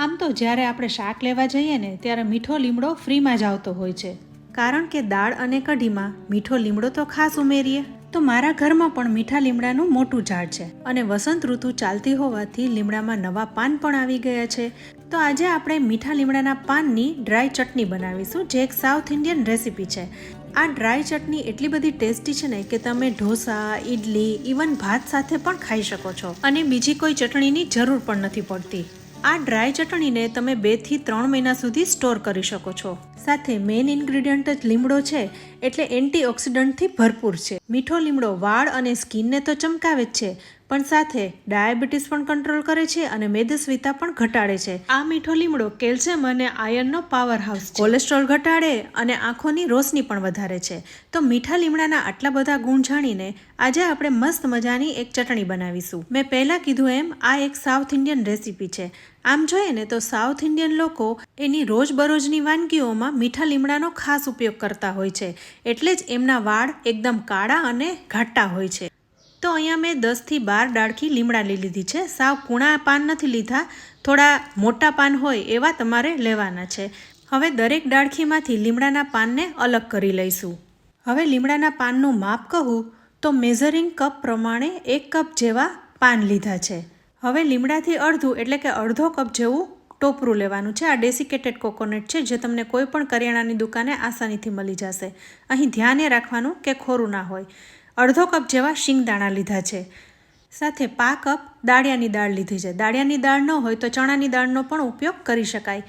આમ તો જ્યારે આપણે શાક લેવા જઈએ ને ત્યારે મીઠો લીમડો ફ્રીમાં જ આવતો હોય છે, કારણ કે દાળ અને કઢીમાં મીઠો લીમડો તો ખાસ ઉમેરીએ. તો મારા ઘરમાં પણ મીઠા લીમડાનું મોટું ઝાડ છે અને વસંત ઋતુ ચાલતી હોવાથી લીમડામાં નવા પાન પણ આવી ગયા છે. તો આજે આપણે મીઠા લીમડાના પાનની ડ્રાય ચટણી બનાવીશું, જે એક સાઉથ ઇન્ડિયન રેસીપી છે. આ ડ્રાય ચટણી એટલી બધી ટેસ્ટી છે ને કે તમે ઢોસા, ઇડલી, ઇવન ભાત સાથે પણ ખાઈ શકો છો અને બીજી કોઈ ચટણીની જરૂર પણ નથી પડતી. આ ડ્રાય ચટણીને તમે 2 થી 3 મહિના સુધી સ્ટોર કરી શકો છો. સાથે મેઇન ઇન્ગ્રેડિયન્ટ જ લીમડો છે, એટલે એન્ટીઓક્સિડન્ટથી ભરપૂર છે. મીઠો લીમડો વાળ અને સ્કિનને તો ચમકાવે જ છે, પણ સાથે ડાયાબિટીસ પણ કંટ્રોલ કરે છે અને મેદસ્વીતા પણ ઘટાડે છે. આ મીઠો લીમડો કેલ્શિયમ અને આયર્નનો પાવર હાઉસ, કોલેસ્ટ્રોલ ઘટાડે અને આંખોની રોશની પણ વધારે છે. તો મીઠા લીમડાના આટલા બધા ગુણ જાણીને આજે આપણે મસ્ત મજાની એક ચટણી બનાવીશું. મેં પહેલા કીધું એમ આ એક સાઉથ ઇન્ડિયન રેસીપી છે. આમ જોઈએ ને તો સાઉથ ઇન્ડિયન લોકો એની રોજબરોજની વાનગીઓમાં મીઠા લીમડાનો ખાસ ઉપયોગ કરતા હોય છે, એટલે જ એમના વાળ એકદમ કાળા અને ઘાટા હોય છે. તો અહીંયા મેં 10 થી 12 ડાળખી લીમડા લઈ લીધી છે. સાવ કૂણા પાન નથી લીધા, થોડા મોટા પાન હોય એવા તમારે લેવાના છે. હવે દરેક ડાળખીમાંથી લીમડાના પાનને અલગ કરી લઈશું. હવે લીમડાના પાનનું માપ કહું તો મેઝરિંગ કપ પ્રમાણે 1 કપ જેવા પાન લીધા છે. હવે લીમડાથી અડધું એટલે કે અડધો કપ જેવું ટોપરું લેવાનું છે. આ ડેસિકેટેડ કોકોનટ છે, જે તમને કોઈ પણ કરિયાણાની દુકાને આસાનીથી મળી જશે. અહીં ધ્યાન એ રાખવાનું કે ખોરું ના હોય. અડધો કપ જેવા શિંગદાણા લીધા છે. સાથે 5 કપ દાળિયાની દાળ લીધી છે. દાળિયાની દાળ ન હોય તો ચણાની દાળનો પણ ઉપયોગ કરી શકાય.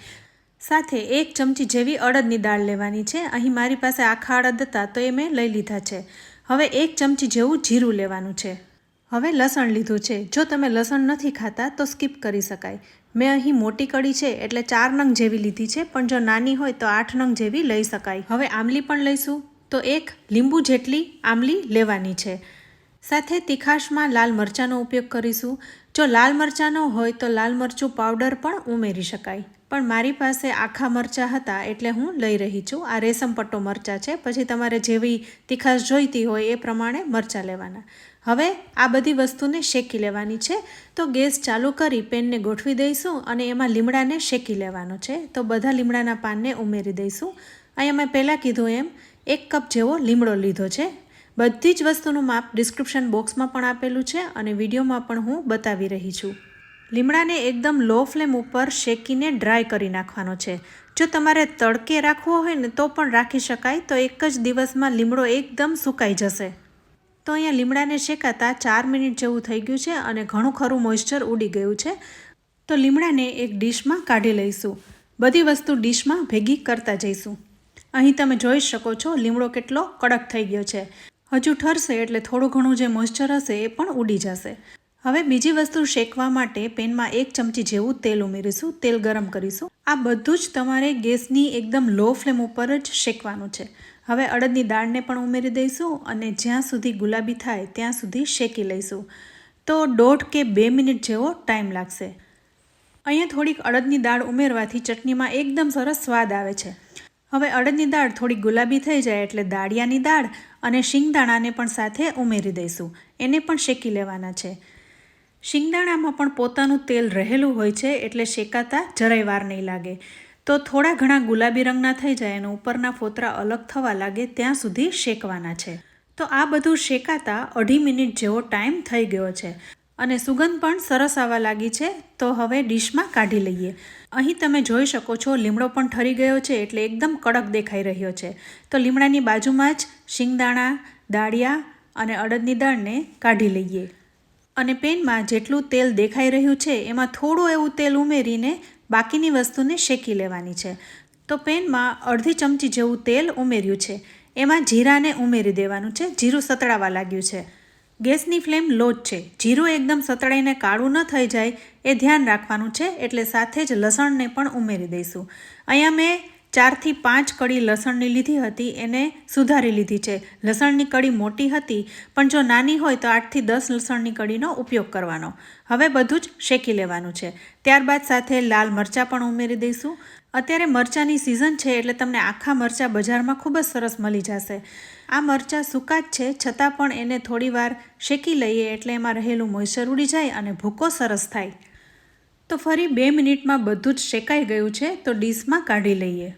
સાથે 1 ચમચી જેવી અડદની દાળ લેવાની છે. અહીં મારી પાસે આખા અડદ હતા તો એ મેં લઈ લીધા છે. હવે 1 ચમચી જેવું જીરું લેવાનું છે. હવે લસણ લીધું છે. જો તમે લસણ નથી ખાતા તો સ્કીપ કરી શકાય. મેં અહીં મોટી કળી છે એટલે 4 નંગ જેવી લીધી છે, પણ જો નાની હોય તો 8 નંગ જેવી લઈ શકાય. હવે આમલી પણ લઈશું, તો 1 લીંબુ જેટલી આમલી લેવાની છે. સાથે તીખાશમાં લાલ મરચાંનો ઉપયોગ કરીશું. જો લાલ મરચાં ન હોય તો લાલ મરચું પાવડર પણ ઉમેરી શકાય, પણ મારી પાસે આખા મરચાં હતા એટલે હું લઈ રહી છું. આ રેશમ પટ્ટો મરચાં છે. પછી તમારે જેવી તીખાશ જોઈતી હોય એ પ્રમાણે મરચાં લેવાના. હવે આ બધી વસ્તુને શેકી લેવાની છે. તો ગેસ ચાલુ કરી પેનને ગોઠવી દઈશું અને એમાં લીમડાને શેકી લેવાનો છે. તો બધા લીમડાના પાનને ઉમેરી દઈશું. અહીંયા મેં પહેલાં કીધું એમ 1 કપ જેવો લીમડો લીધો છે. બધી જ વસ્તુનું માપ ડિસ્ક્રિપ્શન બોક્સમાં પણ આપેલું છે અને વિડીયોમાં પણ હું બતાવી રહી છું. લીમડાને એકદમ લો ફ્લેમ ઉપર શેકીને ડ્રાય કરી નાખવાનો છે. જો તમારે તડકે રાખવો હોય ને તો પણ રાખી શકાય, તો એક જ દિવસમાં લીમડો એકદમ સુકાઈ જશે. તો અહીંયા લીમડાને શેકાતા 4 મિનિટ જેવું થઈ ગયું છે અને ઘણું ખરું મોઇસ્ચર ઉડી ગયું છે. તો લીમડાને એક ડીશમાં કાઢી લઈશું. બધી વસ્તુ ડીશમાં ભેગી કરતા જઈશું. અહીં તમે જોઈ શકો છો લીમડો કેટલો કડક થઈ ગયો છે. હજુ ઠરશે એટલે થોડું ઘણું જે મોઇસ્ચર હશે એ પણ ઉડી જશે. હવે બીજી વસ્તુ શેકવા માટે પેનમાં 1 ચમચી જેવું તેલ ઉમેરીશું. તેલ ગરમ કરીશું. આ બધું જ તમારે ગેસની એકદમ લો ફ્લેમ ઉપર જ શેકવાનું છે. હવે અડદની દાળને પણ ઉમેરી દઈશું અને જ્યાં સુધી ગુલાબી થાય ત્યાં સુધી શેકી લઈશું. તો 1.5 કે 2 મિનિટ જેવો ટાઈમ લાગશે. અહીંયા થોડીક અડદની દાળ ઉમેરવાથી ચટણીમાં એકદમ સરસ સ્વાદ આવે છે. હવે અડદની દાળ થોડી ગુલાબી થઈ જાય એટલે દાળિયાની દાળ અને શિંગદાણાને પણ સાથે ઉમેરી દઈશું. એને પણ શેકી લેવાના છે. શિંગદાણામાં પણ પોતાનું તેલ રહેલું હોય છે, એટલે શેકાતા જરાય વાર નહીં લાગે. તો થોડા ઘણા ગુલાબી રંગના થઈ જાય અને ઉપરના ફોતરા અલગ થવા લાગે ત્યાં સુધી શેકવાના છે. તો આ બધું શેકાતા 1.5 મિનિટ જેવો ટાઈમ થઈ ગયો છે અને સુગંધ પણ સરસ આવવા લાગી છે. તો હવે ડીશમાં કાઢી લઈએ. અહીં તમે જોઈ શકો છો લીમડો પણ ઠરી ગયો છે એટલે એકદમ કડક દેખાઈ રહ્યો છે. તો લીમડાની બાજુમાં જ શિંગદાણા, દાળિયા અને અડદની દાળને કાઢી લઈએ અને પેનમાં જેટલું તેલ દેખાઈ રહ્યું છે એમાં થોડું એવું તેલ ઉમેરીને બાકીની વસ્તુને શેકી લેવાની છે. તો પેનમાં અડધી ચમચી જેવું તેલ ઉમેર્યું છે. એમાં જીરાને ઉમેરી દેવાનું છે. જીરું સતળાવા લાગ્યું છે. ગેસની ફ્લેમ લો જ છે. જીરું એકદમ સતળાઈને કાળું ન થઈ જાય એ ધ્યાન રાખવાનું છે, એટલે સાથે જ લસણને પણ ઉમેરી દઈશું. અહીંયા મેં 4 થી 5 કળી લસણની લીધી હતી, એને સુધારી લીધી છે. લસણની કળી મોટી હતી, પણ જો નાની હોય તો 8 થી 10 લસણની કળીનો ઉપયોગ કરવાનો. હવે બધું જ શેકી લેવાનું છે. ત્યારબાદ સાથે લાલ મરચાં પણ ઉમેરી દઈશું. અત્યારે મરચાંની સિઝન છે એટલે તમને આખા મરચાં બજારમાં ખૂબ જ સરસ મળી જશે. આ મરચાં સૂકા જ છે, છતાં પણ એને થોડી વાર શેકી લઈએ એટલે એમાં રહેલું મોઇસ્ચર ઉડી જાય અને ભૂકો સરસ થાય. તો ફરી 2 મિનિટમાં બધું જ શેકાઈ ગયું છે, તો ડીશમાં કાઢી લઈએ.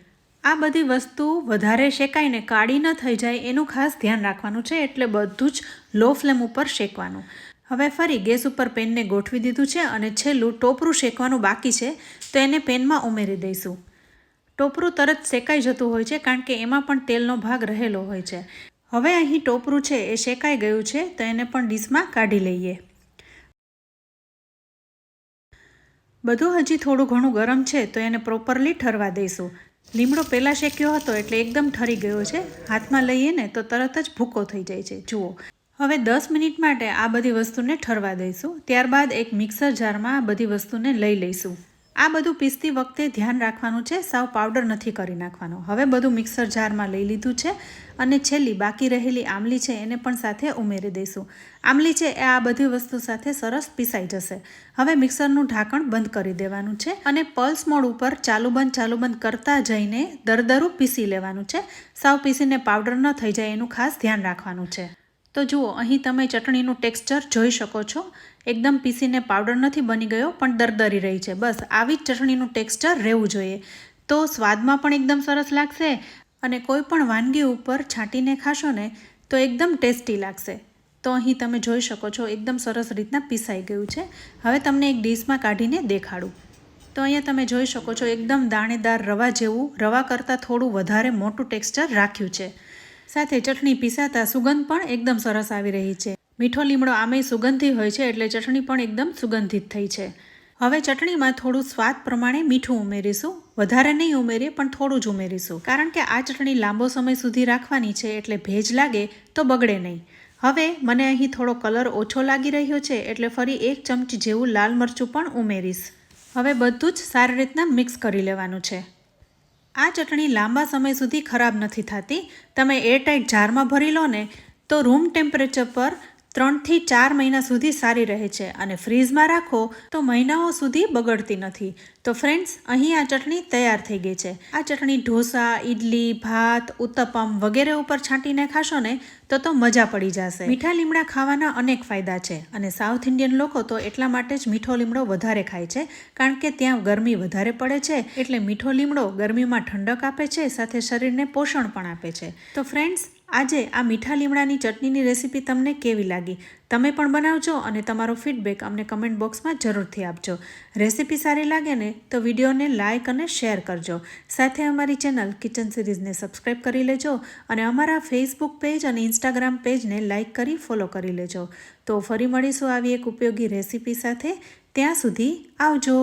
આ બધી વસ્તુ વધારે શેકાઈને કાળી ન થઈ જાય એનું ખાસ ધ્યાન રાખવાનું છે, એટલે બધું જ લો ફ્લેમ ઉપર શેકવાનું. હવે ફરી ગેસ ઉપર પેનને ગોઠવી દીધું છે અને છેલ્લું ટોપરું શેકવાનું બાકી છે, તો એને પેનમાં ઉમેરી દઈશું. ટોપરું તરત શેકાઈ જતું હોય છે કારણ કે એમાં પણ તેલનો ભાગ રહેલો હોય છે. હવે અહીં ટોપરું છે એ શેકાઈ ગયું છે, તો એને પણ ડીશમાં કાઢી લઈએ. બધું હજી થોડું ઘણું ગરમ છે, તો એને પ્રોપરલી ઠરવા દઈશું. લીમડો પહેલાં શેક્યો હતો એટલે એકદમ ઠરી ગયો છે. હાથમાં લઈએ ને તો તરત જ ભૂકો થઈ જાય છે. જુઓ, હવે 10 મિનિટ માટે આ બધી વસ્તુને ઠરવા દઈશું. ત્યારબાદ એક મિક્સર જારમાં આ બધી વસ્તુને લઈ લઈશું. આ બધું પીસતી વખતે ધ્યાન રાખવાનું છે, સાવ પાવડર નથી કરી નાખવાનો. હવે બધું મિક્સર જારમાં લઈ લીધું છે અને છેલ્લી બાકી રહેલી આમલી છે એને પણ સાથે ઉમેરી દઈશું. આમલી છે એ આ બધી વસ્તુ સાથે સરસ પીસાઈ જશે. હવે મિક્સરનું ઢાંકણ બંધ કરી દેવાનું છે અને પલ્સ મોડ ઉપર ચાલુ બંધ કરતા જઈને દરદરું પીસી લેવાનું છે. સાવ પીસીને પાવડર ન થઈ જાય એનું ખાસ ધ્યાન રાખવાનું છે. તો જુઓ, અહીં તમે ચટણીનું ટેક્સચર જોઈ શકો છો. એકદમ પીસીને પાવડર નથી બની ગયો, પણ દરદરી રહી છે. બસ આવી જ ચટણીનું ટેક્સચર રહેવું જોઈએ, તો સ્વાદમાં પણ એકદમ સરસ લાગશે અને કોઈ પણ વાનગી ઉપર છાંટીને ખાશો ને તો એકદમ ટેસ્ટી લાગશે. તો અહીં તમે જોઈ શકો છો એકદમ સરસ રીતના પીસાઈ ગયું છે. હવે તમને એક ડીશમાં કાઢીને દેખાડું. તો અહીંયા તમે જોઈ શકો છો એકદમ દાણેદાર રવા જેવું, રવા કરતાં થોડું વધારે મોટું ટેક્સચર રાખ્યું છે. સાથે ચટણી પીસાતા સુગંધ પણ એકદમ સરસ આવી રહી છે. મીઠો લીમડો આમેય સુગંધી હોય છે, એટલે ચટણી પણ એકદમ સુગંધિત થઈ છે. હવે ચટણીમાં થોડું સ્વાદ પ્રમાણે મીઠું ઉમેરીશું. વધારે નહીં ઉમેરીએ, પણ થોડું જ ઉમેરીશું, કારણ કે આ ચટણી લાંબો સમય સુધી રાખવાની છે, એટલે ભેજ લાગે તો બગડે નહીં. હવે મને અહીં થોડો કલર ઓછો લાગી રહ્યો છે, એટલે ફરી 1 ચમચી જેવું લાલ મરચું પણ ઉમેરીશ. હવે બધું જ સારી રીતના મિક્સ કરી લેવાનું છે. આ ચટણી લાંબા સમય સુધી ખરાબ નથી થતી. તમે એરટાઇટ જારમાં ભરી લો ને તો રૂમ ટેમ્પરેચર પર 3 થી 4 મહિના સુધી સારી રહે છે અને ફ્રીઝમાં રાખો તો મહિનાઓ સુધી બગડતી નથી. તો ફ્રેન્ડ્સ, અહીં આ ચટણી તૈયાર થઈ ગઈ છે. આ ચટણી ઢોસા, ઇડલી, ભાત, ઉત્તપમ વગેરે ઉપર છાંટીને ખાશો ને તો મજા પડી જશે. મીઠા લીમડા ખાવાના અનેક ફાયદા છે અને સાઉથ ઇન્ડિયન લોકો તો એટલા માટે જ મીઠો લીમડો વધારે ખાય છે, કારણ કે ત્યાં ગરમી વધારે પડે છે. એટલે મીઠો લીમડો ગરમીમાં ઠંડક આપે છે, સાથે શરીરને પોષણ પણ આપે છે. તો ફ્રેન્ડ્સ, આજે આ મીઠા લીમડાની ચટણીની રેસીપી તમને કેવી લાગી? તમે પણ બનાવજો અને તમારો ફીડબેક અમને કમેન્ટ બોક્સમાં જરૂરથી આપજો. રેસીપી સારી લાગે ને તો વિડીયોને લાઇક અને શેર કરજો. સાથે અમારી ચેનલ કિચન સિરીઝને સબસ્ક્રાઈબ કરી લેજો અને અમારા ફેસબુક પેજ અને ઇન્સ્ટાગ્રામ પેજને લાઇક કરી ફોલો કરી લેજો. તો ફરી મળીશું આવી એક ઉપયોગી રેસીપી સાથે. ત્યાં સુધી આવજો.